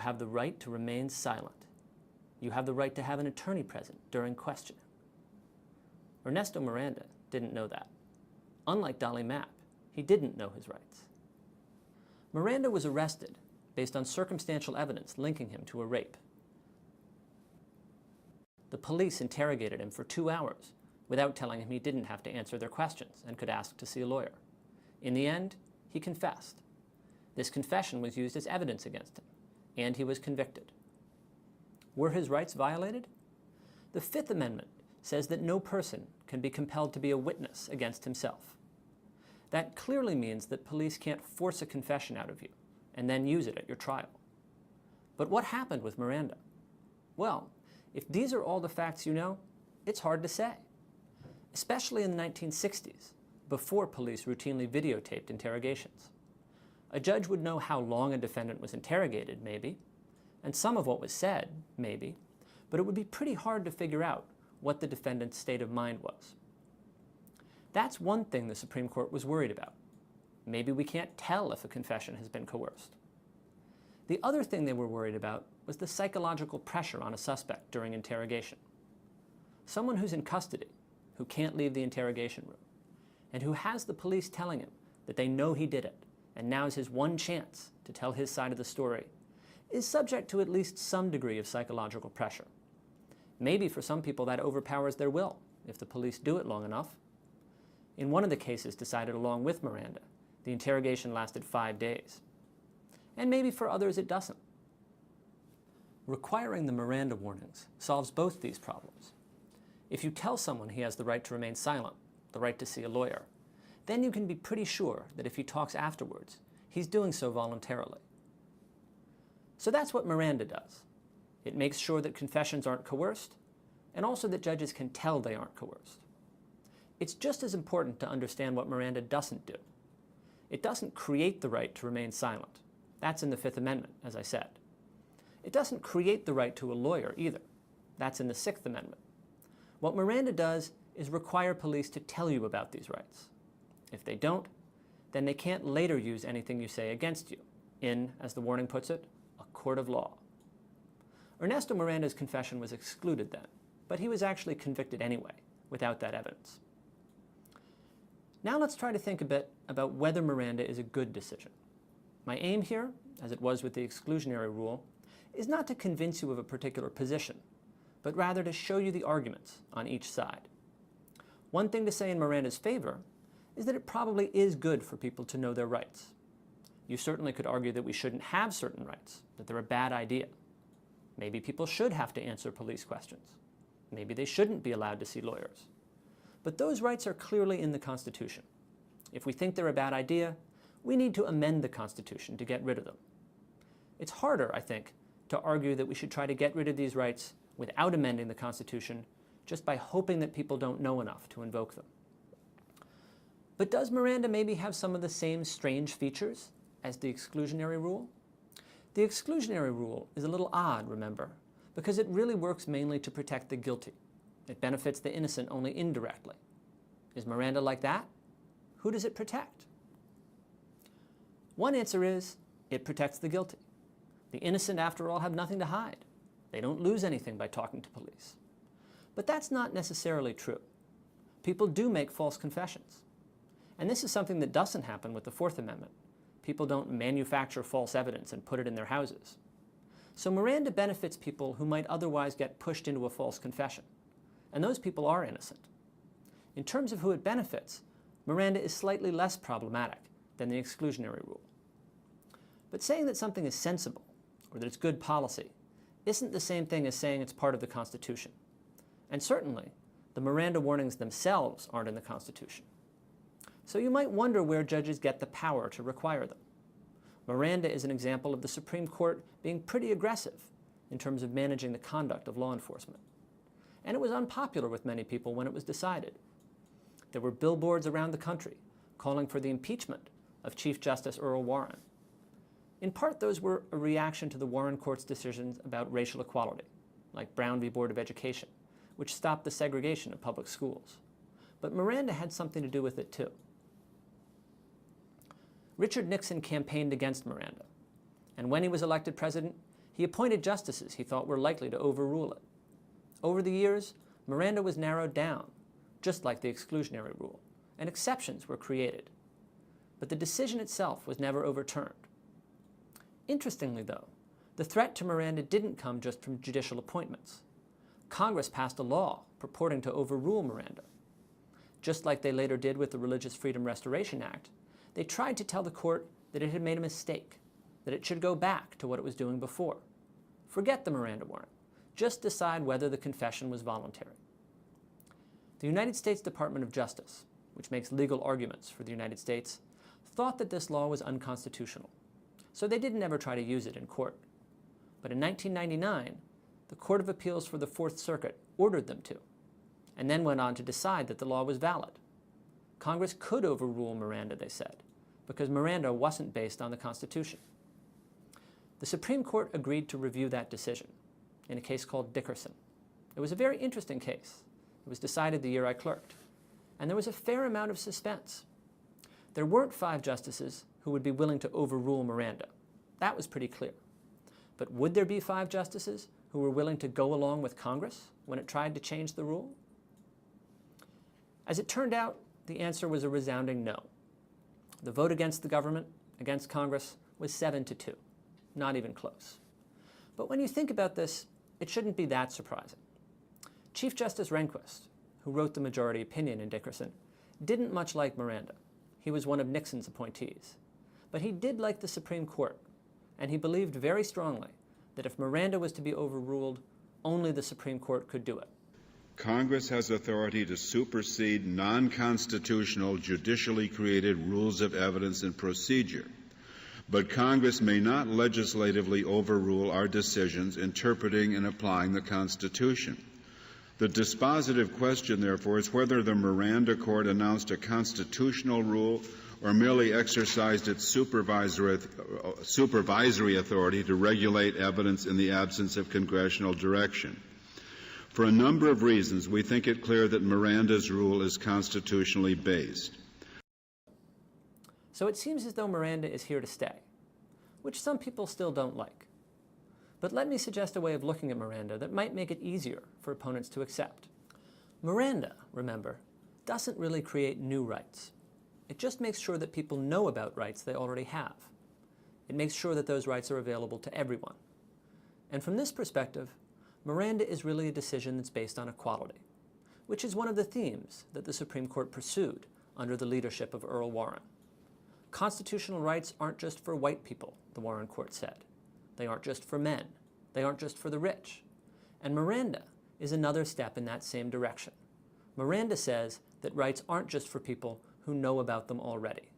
have the right to remain silent. You have the right to have an attorney present during questioning. Ernesto Miranda didn't know that. Unlike Dolly Mapp, he didn't know his rights. Miranda was arrested based on circumstantial evidence linking him to a rape. The police interrogated him for 2 hours without telling him he didn't have to answer their questions and could ask to see a lawyer. In the end, he confessed. This confession was used as evidence against him, and he was convicted. Were his rights violated? The Fifth Amendment says that no person can be compelled to be a witness against himself. That clearly means that police can't force a confession out of you and then use it at your trial. But what happened with Miranda? Well, if these are all the facts you know, it's hard to say. Especially in the 1960s, before police routinely videotaped interrogations. A judge would know how long a defendant was interrogated, maybe, and some of what was said, maybe, but it would be pretty hard to figure out what the defendant's state of mind was. That's one thing the Supreme Court was worried about. Maybe we can't tell if a confession has been coerced. The other thing they were worried about was the psychological pressure on a suspect during interrogation. Someone who's in custody, who can't leave the interrogation room, and who has the police telling him that they know he did it, and now's his one chance to tell his side of the story, is subject to at least some degree of psychological pressure. Maybe for some people that overpowers their will, if the police do it long enough. In one of the cases decided along with Miranda, the interrogation lasted 5 days. And maybe for others it doesn't. Requiring the Miranda warnings solves both these problems. If you tell someone he has the right to remain silent, the right to see a lawyer, then you can be pretty sure that if he talks afterwards, he's doing so voluntarily. So that's what Miranda does. It makes sure that confessions aren't coerced, and also that judges can tell they aren't coerced. It's just as important to understand what Miranda doesn't do. It doesn't create the right to remain silent. That's in the Fifth Amendment, as I said. It doesn't create the right to a lawyer either. That's in the Sixth Amendment. What Miranda does is require police to tell you about these rights. If they don't, then they can't later use anything you say against you in, as the warning puts it, a court of law. Ernesto Miranda's confession was excluded then, but he was actually convicted anyway, without that evidence. Now let's try to think a bit about whether Miranda is a good decision. My aim here, as it was with the exclusionary rule, is not to convince you of a particular position, but rather to show you the arguments on each side. One thing to say in Miranda's favor is that it probably is good for people to know their rights. You certainly could argue that we shouldn't have certain rights, that they're a bad idea. Maybe people should have to answer police questions. Maybe they shouldn't be allowed to see lawyers. But those rights are clearly in the Constitution. If we think they're a bad idea, we need to amend the Constitution to get rid of them. It's harder, I think, to argue that we should try to get rid of these rights without amending the Constitution, just by hoping that people don't know enough to invoke them. But does Miranda maybe have some of the same strange features as the exclusionary rule? The exclusionary rule is a little odd, remember, because it really works mainly to protect the guilty. It benefits the innocent only indirectly. Is Miranda like that? Who does it protect? One answer is, it protects the guilty. The innocent, after all, have nothing to hide. They don't lose anything by talking to police. But that's not necessarily true. People do make false confessions. And this is something that doesn't happen with the Fourth Amendment. People don't manufacture false evidence and put it in their houses. So Miranda benefits people who might otherwise get pushed into a false confession. And those people are innocent. In terms of who it benefits, Miranda is slightly less problematic than the exclusionary rule. But saying that something is sensible, or that it's good policy, isn't the same thing as saying it's part of the Constitution. And certainly, the Miranda warnings themselves aren't in the Constitution. So you might wonder where judges get the power to require them. Miranda is an example of the Supreme Court being pretty aggressive in terms of managing the conduct of law enforcement. And it was unpopular with many people when it was decided. There were billboards around the country calling for the impeachment of Chief Justice Earl Warren. In part, those were a reaction to the Warren Court's decisions about racial equality, like Brown v. Board of Education, which stopped the segregation of public schools. But Miranda had something to do with it too. Richard Nixon campaigned against Miranda, and when he was elected president, He appointed justices he thought were likely to overrule it. Over the years, Miranda was narrowed down, just like the exclusionary rule, and exceptions were created. But the decision itself was never overturned. Interestingly, though, the threat to Miranda didn't come just from judicial appointments. Congress passed a law purporting to overrule Miranda. Just like they later did with the Religious Freedom Restoration Act, they tried to tell the court that it had made a mistake, that it should go back to what it was doing before. Forget the Miranda warrant. Just decide whether the confession was voluntary. The United States Department of Justice, which makes legal arguments for the United States, thought that this law was unconstitutional, so they didn't ever try to use it in court. But in 1999, the Court of Appeals for the Fourth Circuit ordered them to, and then went on to decide that the law was valid. Congress could overrule Miranda, they said, because Miranda wasn't based on the Constitution. The Supreme Court agreed to review that decision in a case called Dickerson. It was a very interesting case. It was decided the year I clerked, and there was a fair amount of suspense. There weren't 5 justices who would be willing to overrule Miranda. That was pretty clear. But would there be 5 justices who were willing to go along with Congress when it tried to change the rule? As it turned out, the answer was a resounding no. The vote against the government, against Congress, was 7-2, not even close. But when you think about this, it shouldn't be that surprising. Chief Justice Rehnquist, who wrote the majority opinion in Dickerson, didn't much like Miranda. He was one of Nixon's appointees. But he did like the Supreme Court, and he believed very strongly that if Miranda was to be overruled, only the Supreme Court could do it. Congress has authority to supersede non-constitutional, judicially created rules of evidence and procedure. But Congress may not legislatively overrule our decisions interpreting and applying the Constitution. The dispositive question, therefore, is whether the Miranda Court announced a constitutional rule or merely exercised its supervisory authority to regulate evidence in the absence of congressional direction. For a number of reasons, we think it clear that Miranda's rule is constitutionally based. So it seems as though Miranda is here to stay, which some people still don't like. But let me suggest a way of looking at Miranda that might make it easier for opponents to accept. Miranda, remember, doesn't really create new rights. It just makes sure that people know about rights they already have. It makes sure that those rights are available to everyone. And from this perspective, Miranda is really a decision that's based on equality, which is one of the themes that the Supreme Court pursued under the leadership of Earl Warren. Constitutional rights aren't just for white people, the Warren Court said. They aren't just for men. They aren't just for the rich. And Miranda is another step in that same direction. Miranda says that rights aren't just for people who know about them already.